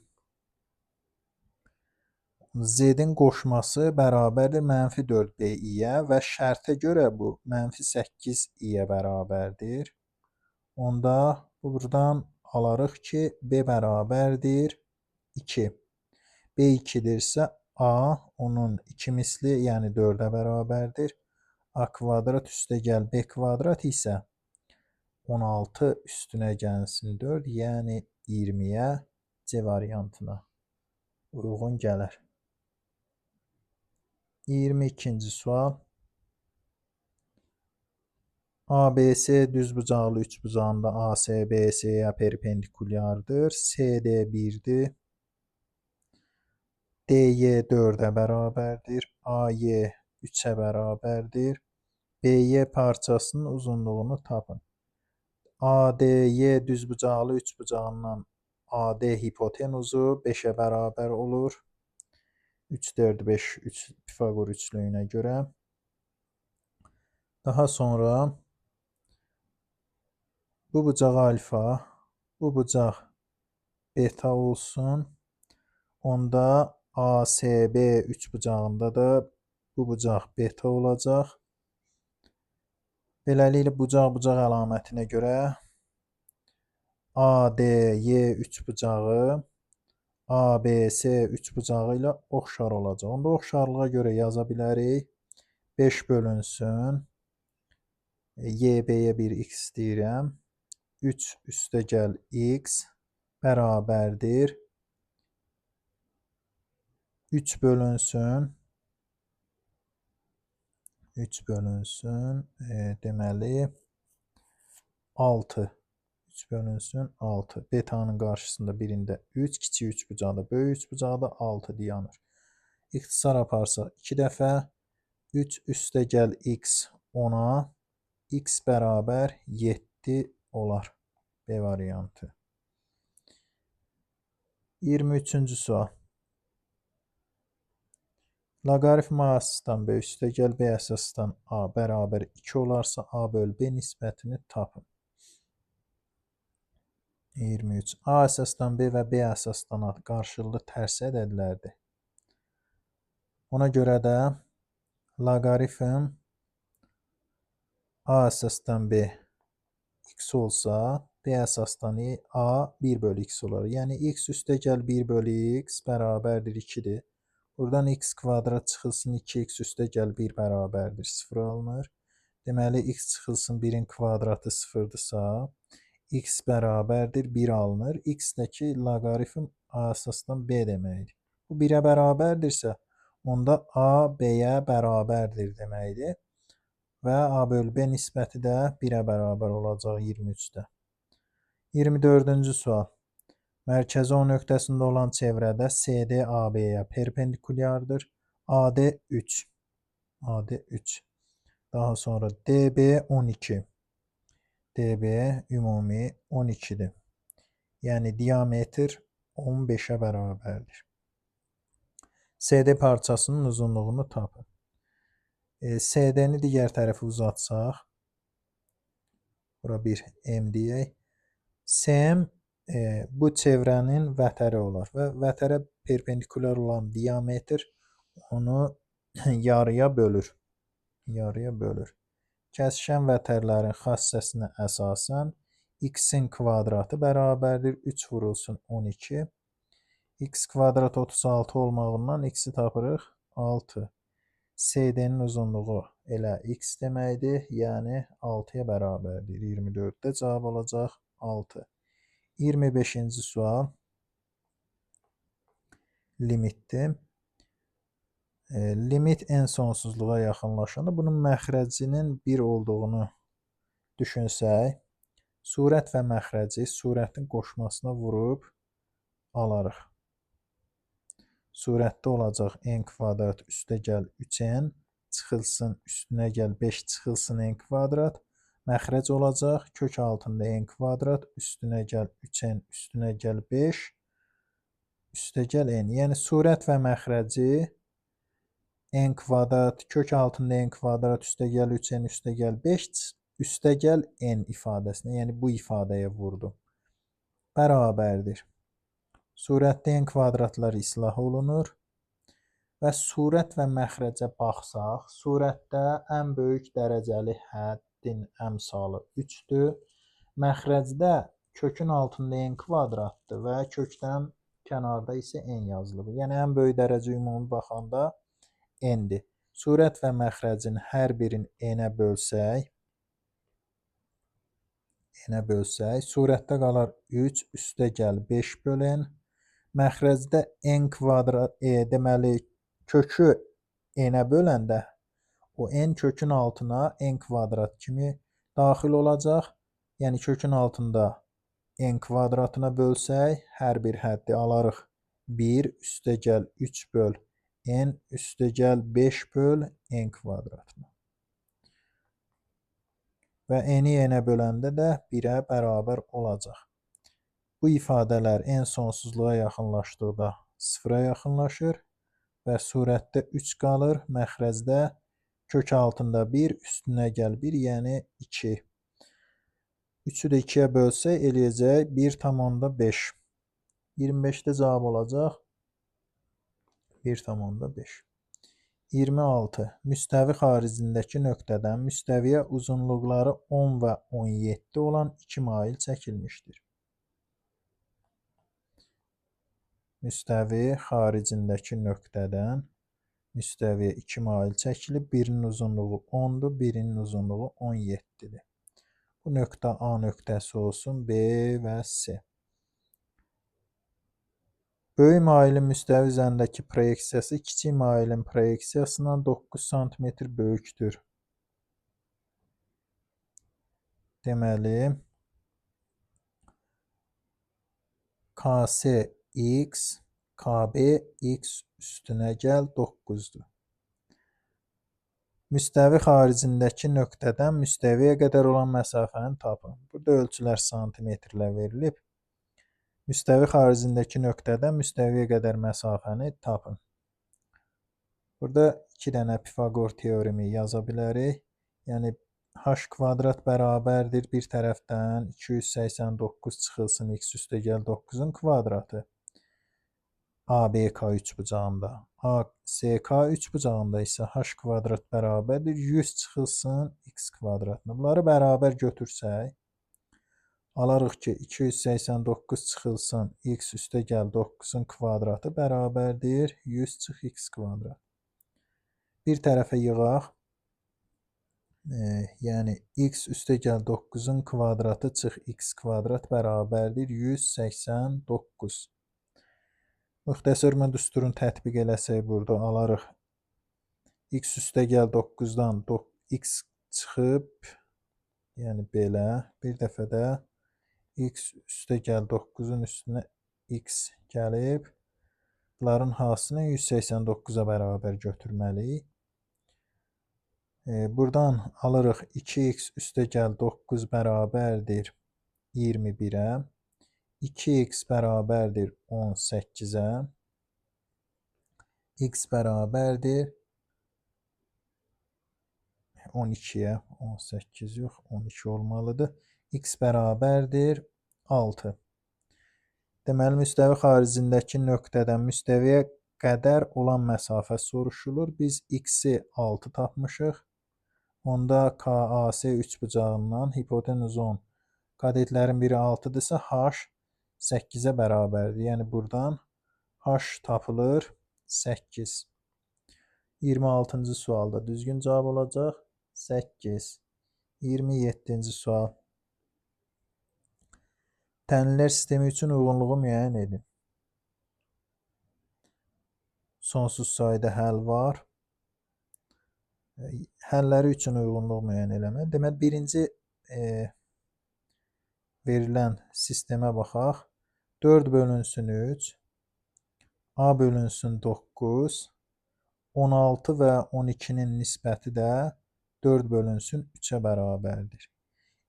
Z-in qoşması bərabərdir -4BI-yə və şərtə görə bu -8I-yə bərabərdir. Onda buradan alarıq ki, B bərabərdir 2. B 2-dirsə A onun 2 misli, yəni 4-ə bərabərdir. A kvadrat üstə gəl B kvadrat isə 16 üstünə gəlsin 4, yəni 20-yə C variantına uyğun gələr. 22-ci sual. ABC düzbucaqlı üçbucağında AC BC-yə perpendikulyardır. CD 1-dir. DY 4-ə bərabərdir. AY 3-ə bərabərdir. BY parçasının uzunluğunu tapın. ADY düzbucaqlı üçbucağından AD hipotenuzu 5-ə bərabər olur. 3, 4, 5, 3 Pifaqor üçlüyünə görə. Daha sonra bu bucaq alfa, bu bucaq beta olsun. Onda ASB üçbucağında da bu bucaq beta olacaq. Beləliklə bucaq-bucaq əlamətinə görə ADY üçbucağı ABC üçbucağı ilə oxşar olacaq. Onda oxşarlığa görə yaza bilərik. 5 bölünsün. YB-yə bir x deyirəm. 3 üstəgəl x bərabərdir. 3 bölünsün. Deməli 6. 3 bölünsün 6. Betanın qarşısında birində 3, kiçik üçbucaqda, böyük üçbucaqda 6 dayanır. İxtisar aparsaq 2 dəfə 3 üstəgəl x 10-a x bərabər 7 olar. B variantı. 23-cü sual. Loqaritm A əsasdan B üstəgəl B əsasdan A bərabər 2 olarsa A bölü B nisbətini tapın. 23. A əsasdan B və B əsasdan A qarşılıqlı tərs ədədlərdir. Ona görə də loqaritm A əsasdan B x olsa, B əsasdan A 1 bölü x olar. Yəni x üstəgəl 1 bölü x bərabərdir 2-dir. Buradan x kvadrat çıxılsın 2x üstəgəl 1 bərabərdir 0 alınır. Deməli x çıxılsın 1-in kvadratı 0-dırsa, x bərabərdir 1 alınır. X də ki, loqaritm A əsasdan B deməkdir. Bu 1-ə bərabərdirsə, onda A B-yə bərabərdir deməkdir. Və A bölü B nisbəti də 1-ə bərabər olacaq 23-də. 24-cü sual. Mərkəzi O nöqtəsində olan çevrədə CD AB-yə perpendikulyardır. AD 3. AD 3. Daha sonra DB 12. DB ümumi 12-dir. Yəni diametr 15-ə bərabərdir. CD parçasının uzunluğunu tapın. CD-ni digər tərəfə uzatsaq, bura bir M deyək. SM bu çevrənin vətəri olar və vətərə perpendikulyar olan diametr onu yarıya bölür. Kəsişən vətərlərin xassəsinə əsasən x-in kvadratı bərabərdir 3 vurulsun 12. X kvadrat 36 olmağından x-i tapırıq 6. CD-nin uzunluğu elə x deməkdir, yəni 6-ya bərabərdir. 24-də cavab olacaq 6. 25-ci sual limitdir. Limit en sonsuzluğa yaxınlaşanda bunun məxrəcinin 1 olduğunu düşünsək, surət və məxrəci surətin qoşmasına vurub alarıq. Surətdə olacaq n kvadrat üstəgəl 3n çıxılsın üstünə gəl 5 çıxılsın n kvadrat. Məxrəc olacaq kök altında n kvadrat üstünə gəl 3n üstünə gəl 5 üstəgəl n. Yəni surət və məxrəci n kvadrat kök altında n kvadrat üstəgəl 3n üstəgəl 5 üstəgəl n ifadəsinə, yəni bu ifadəyə vurdum. Bərabərdir. Surətdə n kvadratlar islah olunur və surət və məxrəcə baxsaq, surətdə ən böyük dərəcəli həddin əmsalı 3-dür. Məxrəcdə kökün altında n kvadratdır və kökdən kənarda isə n yazılıb. Yəni ən böyük dərəcə ümumi baxanda n-dir. Surət və məxrəcin hər birini n-ə bölsək, surətdə qalar 3 üstəgəl 5 bölün. Məxrəcdə n kvadrat, deməli kökü n-ə böləndə o n kökün altına n kvadrat kimi daxil olacaq. Yəni kökün altında n kvadratına bölsək, hər bir həddi alarıq 1 üstəgəl 3 böl n üstəgəl 5 böl n kvadratına. Və n-i n-ə böləndə də 1-ə bərabər olacaq. Bu ifadələr n sonsuzluğa yaxınlaşdıqda 0-a yaxınlaşır və surətdə 3 qalır. Məxrəcdə kök altında 1, üstünə gəl 1, yəni 2. 3-ü də 2-yə bölsək eləyəcək 1,5. 25-də cavab olacaq 1,5. 26. Müstəvi xaricindəki nöqtədən müstəviyə uzunluqları 10 və 17 olan 2 mail çəkilmişdir. Müstəvi xaricindəki nöqtədən müstəviyə 2 mail çəkilib, birinin uzunluğu 10-dur, birinin uzunluğu 17-dir. Bu nöqtə A nöqtəsi olsun, B və C. Böyük mailin müstəvi üzərindəki proyeksiyası kiçik mailin proyeksiyasından 9 sm böyükdür. Deməli, KS x, KB x üstünə gəl 9-dur. Müstəvi xaricindəki nöqtədən müstəviyə qədər olan məsafəni tapın. Burada ölçülər santimetrlə verilib. Müstəvi xaricindəki nöqtədən müstəviyə qədər məsafəni tapın. Burada 2 dənə Pifaqor teoremi yaza bilərik. Yəni, h kvadrat bərabərdir bir tərəfdən 289 çıxılsın x üstəgəl 9-un kvadratı. ABK üçbucağında. ASK üçbucağında isə h kvadrat bərabərdir 100 çıxılsın x kvadratına. Bunları bərabər götürsək, alarıq ki, 289 çıxılsın x üstəgəl 9-un kvadratı bərabərdir 100 çıx x kvadrat. Bir tərəfə yığaq. Yəni, x üstəgəl 9-un kvadratı çıx x kvadrat bərabərdir 189. Müxtəsər düsturunu tətbiq eləsək burada alarıq. X üstəgəl 9-dan x çıxıb, yəni belə, bir dəfə də x üstəgəl 9-un üstünə x gəlib, bunların hansını 189-a bərabər götürməliyik. Buradan alırıq 2x üstəgəl 9 bərabərdir 21-ə, 2x bərabərdir 18-ə, x bərabərdir 12-yə, 18 yox, 12 olmalıdır. X bərabərdir 6. Deməli, müstəvi xaricindəki nöqtədən müstəviyə qədər olan məsafə soruşulur. Biz x-i 6 tapmışıq. Onda KAS üçbucağından hipotenuz 10. Kadetlərin biri 6-dırsa, h 8-ə bərabərdir. Yəni, buradan h tapılır 8. 26-cı sualda düzgün cavab olacaq 8. 27-ci sual. Tənlilər sistemi üçün uyğunluğu müəyyən edin. Sonsuz sayda həll var. Həlləri üçün uyğunluq müəyyən eləmək. Deməli, birinci verilən sistemə baxaq. 4 bölünsün 3, A bölünsün 9, 16 və 12-nin nisbəti də 4 bölünsün 3-ə bərabərdir.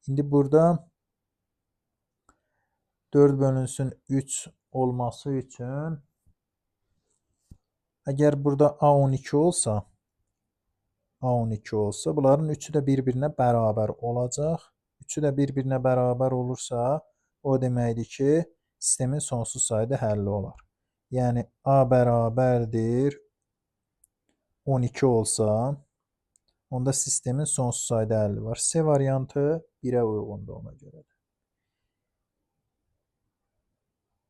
İndi burada 4 bölünsün 3 olması üçün əgər burada A12 olsa, bunların 3-ü də bir-birinə bərabər olacaq. 3-ü də bir-birinə bərabər olursa, o deməkdir ki, sistemin sonsuz sayda həlli olar. Yəni, A bərabərdir 12 olsa, onda sistemin sonsuz sayda həlli var. C variantı 1-ə uyğundur ona görə.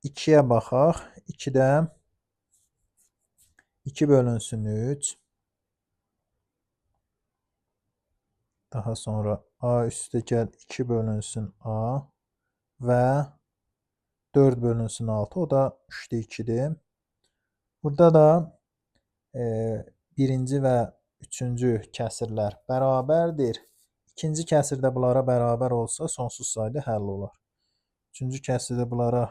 2-yə baxaq. 2-də 2 bölünsün 3. Daha sonra A üstəgəl 2 bölünsün A və 4 bölünsün 6. O da 3-də 2-dir. Burada da birinci və üçüncü kəsirlər bərabərdir. İkinci kəsirdə bunlara bərabər olsa sonsuz sayda həll olar. Üçüncü kəsirdə bunlara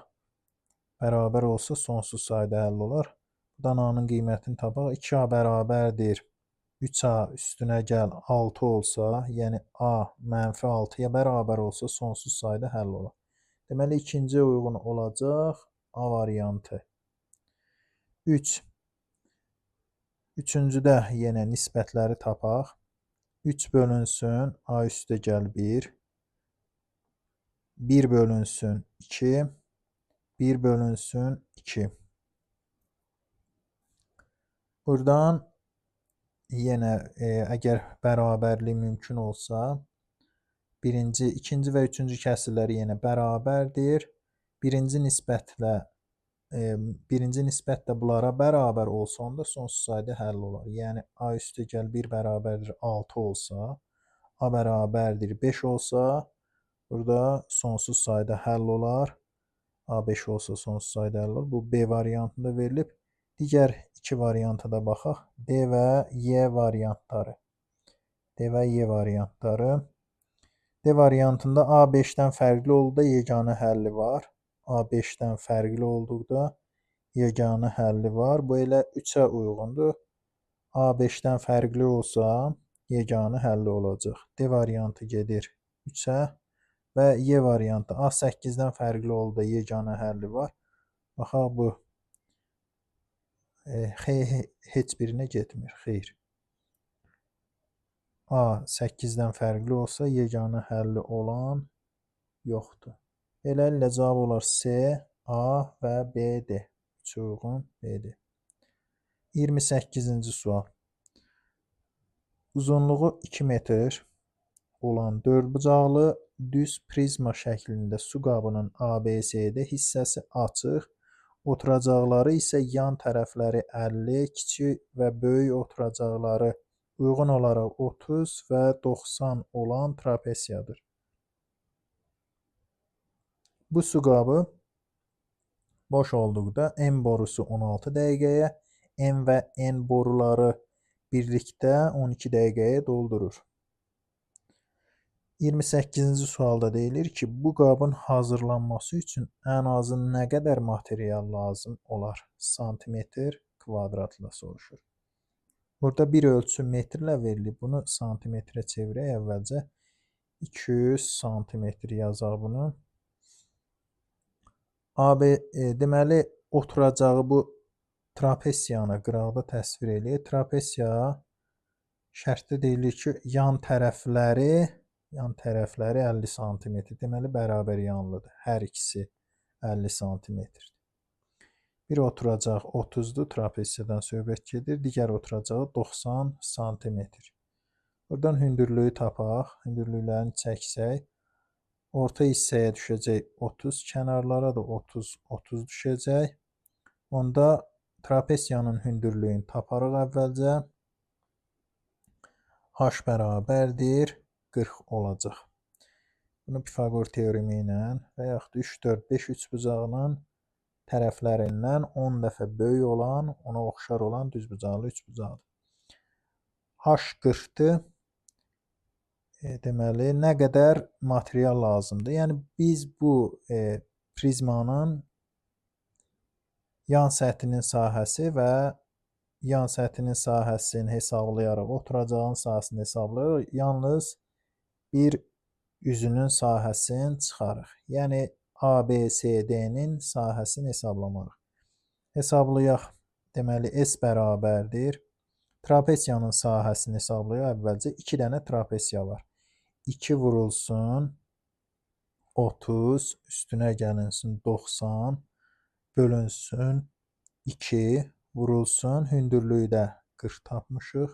bərabər olsa sonsuz sayda həll olar. Buradan A-nın qiymətini tapaq. 2A bərabərdir 3A üstünə gəl 6 olsa, yəni A -6-ya bərabər olsa sonsuz sayda həll olar. Deməli, ikinci uyğun olacaq A variantı. 3. Üçüncüdə yenə nisbətləri tapaq. 3 bölünsün A üstə gəl 1. 1 bölünsün 2. 1 bölünsün 2. Buradan yenə əgər bərabərlik mümkün olsa, ikinci və üçüncü kəsirləri yenə bərabərdir. Birinci nisbət də bunlara bərabər olsa, onda sonsuz sayda həll olar. Yəni A üstə gəl 1 bərabərdir 6 olsa, A bərabərdir 5 olsa, burada sonsuz sayda həll olar. A 5 olsa sonsuz sayda həll olar. Bu B variantında verilib. Digər iki varianta da baxaq. D və Y variantları. D və Y variantları. D variantında A 5-dən fərqli olduqda yeganə həlli var. A 5-dən fərqli olduqda yeganə həlli var. Bu elə 3-ə uyğundur. A 5-dən fərqli olsa yeganə həlli olacaq. D variantı gedir 3-ə və Y variantı A 8-dən fərqli olduqda yeganə həlli var. Baxaq bu heç birinə getmir. Xeyr. A 8-dən fərqli olsa yeganə həlli olan yoxdur. Beləliklə cavab olar C, A və B, D. 3 uyğun B-dir. 28-ci sual. Uzunluğu 2 metr olan dördbucaqlı düz prizma şəklində su qabının ABCD hissəsi açıq, oturacaqları isə yan tərəfləri 50, kiçik və böyük oturacaqları uyğun olaraq 30 və 90 olan trapesiyadır. Bu su qabı boş olduqda N borusu 16 dəqiqəyə, M və N boruları birlikdə 12 dəqiqəyə doldurur. 28-ci sualda deyilir ki, bu qabın hazırlanması üçün ən azı nə qədər material lazım olar? Santimetr kvadratla soruşur. Burada bir ölçü metrlə verilib. Bunu santimetrə çevirək əvvəlcə. 200 santimetr yazaq bunu. Deməli, oturacağı bu trapesiyanı qıraqda təsvir eləyək. Trapesiya şərtdə deyilir ki, yan tərəfləri 50 sm. Deməli, bərabər yanlıdır. Hər ikisi 50 sm-dir. Bir oturacaq 30-dur, trapesiyadan söhbət gedir. Digər oturacağı 90 sm. Buradan hündürlüyü tapaq. Hündürlüklərini çəksək. Orta hissəyə düşəcək 30, kənarlara da 30 düşəcək. Onda trapesiyanın hündürlüyünü taparıq əvvəlcə. H bərabərdir 40 olacaq. Bunu Pifaqor teoremi ilə və yaxud 3, 4, 5 üçbucağının tərəflərindən 10 dəfə böyük olan, ona oxşar olan düzbucaqlı üçbucaqdır. H 40-dır. Deməli, nə qədər material lazımdır? Yəni, biz bu prizmanın yan səthinin sahəsi və yan səthinin sahəsini hesablayaraq, oturacağın sahəsini hesablayaraq, yalnız bir üzünün sahəsini çıxarıq. Yəni, ABCD-nin sahəsini hesablamarıq. Hesablayaq. Deməli, S bərabərdir. Trapesiyanın sahəsini hesablayaq əvvəlcə. 2 dənə trapesiya var. 2 vurulsun 30, üstünə gəlinsin 90, bölünsün 2, vurulsun, hündürlüyü də 40 tapmışıq.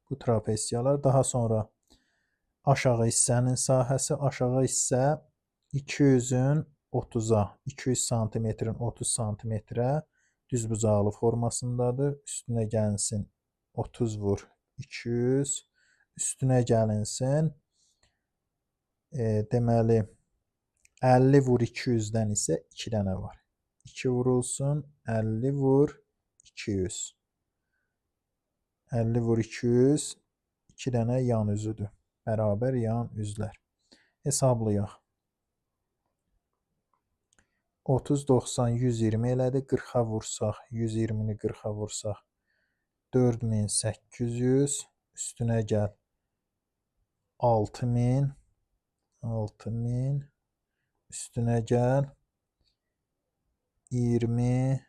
Bu trapesiyalar. Daha sonra aşağı hissənin sahəsi, aşağı hissə 200-ün 30-a, 200 santimetrin 30 santimetrə düzbucaqlı formasındadır. Üstünə gəlinsin 30 vur 200, üstünə gəlinsin deməli 50 vur 200-dən isə 2 dənə var. 2 vurulsun 50 vur 200. 50 vur 200 2 dənə yan üzüdür. bərabər yan üzlər. Hesablayaq. 30, 90, 120 elədi. 40-a vursaq, 120-ni 40-a vursaq 4800 üstünə gəl 6000 üstünə gəl 20000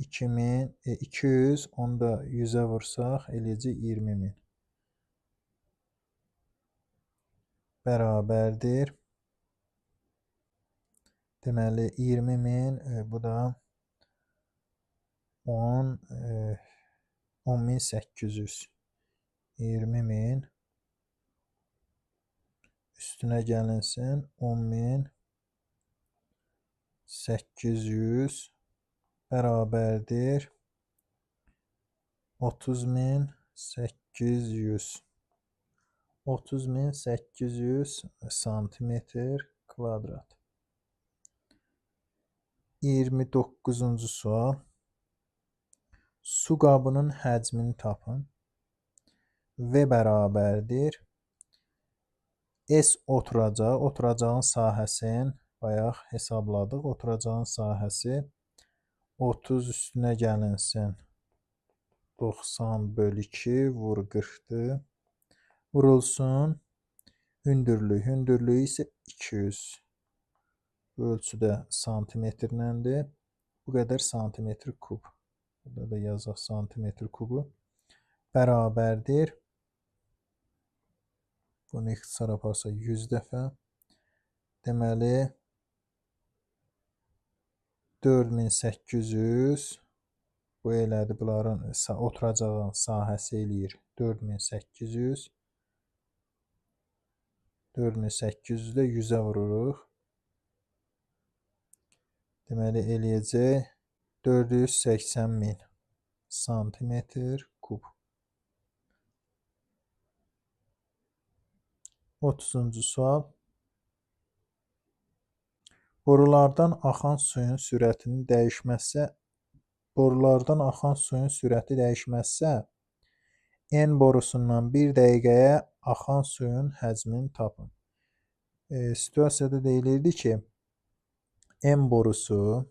200 onu da 100-ə vursaq eləcə 20000 bərabərdir. Deməli 20000 bu da 10800 20000 üstünə gəlinsin 10800 bərabərdir 30800 santimetr kvadrat. 29-cu sual. Su qabının həcmini tapın. V bərabərdir. S oturacağın sahəsinin bayaq hesabladıq. Oturacağın sahəsi 30 üstünə gəlinsin 90/2 vur 40-dır. Vurulsun hündürlük. Hündürlüyü isə 200. Ölçüdə santimetrləndir. Bu qədər santimetr kub. Burada da yazaq santimetr kubu. Bərabərdir. Bunu ixtisar aparsa 100 dəfə. Deməli 4800 bu elədi. Bunların oturacağın sahəsi eləyir 4800. 4800-də 100-ə vururuq. Deməli eləyəcək 480.000 santimetr kub. 30-cu sual. Borulardan axan suyun sürəti dəyişməzsə, N borusundan 1 dəqiqəyə axan suyun həcmini tapın. Situasiyada deyilirdi ki, N borusu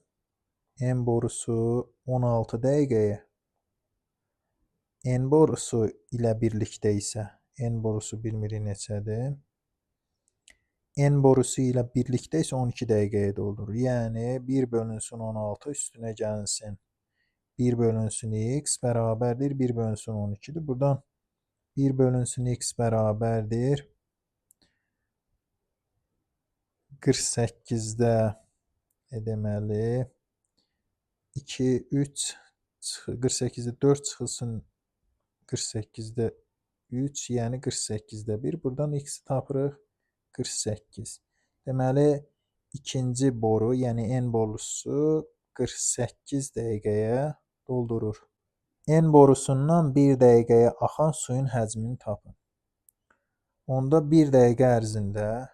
16 dəqiqəyə, N borusu ilə birlikdə isə, N borusu bilmirik neçədir, N borusu ilə birlikdə isə 12 dəqiqəyə doldurur. Yəni 1/16 üstünə gəlinsin 1/x bərabərdir 1/12-dir. Buradan 1/x bərabərdir 48-də deməli 2, 3, 48-də 4 çıxılsın 48-də 3, yəni 48-də 1. Buradan x-i tapırıq 48. Deməli, ikinci boru, yəni N borusu 48 dəqiqəyə doldurur. N borusundan 1 dəqiqəyə axan suyun həcmini tapın. Onda 1 dəqiqə ərzində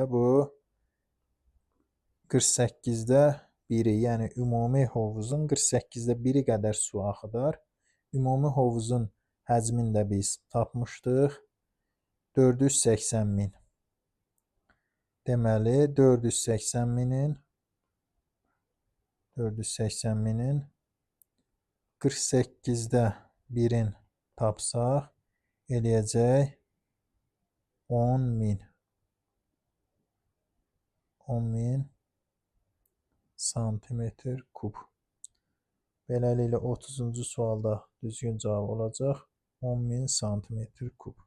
bu 48-də 1-i, yəni ümumi hovuzun 48-də 1-i qədər su axıdar. Ümumi hovuzun həcmini də biz tapmışdıq. 480.000. Deməli, 480.000-in 48-də 1-in tapsaq, eləyəcək 10.000 santimetr kub. Beləliklə 30-cu sualda düzgün cavab olacaq 10.000 santimetr kub.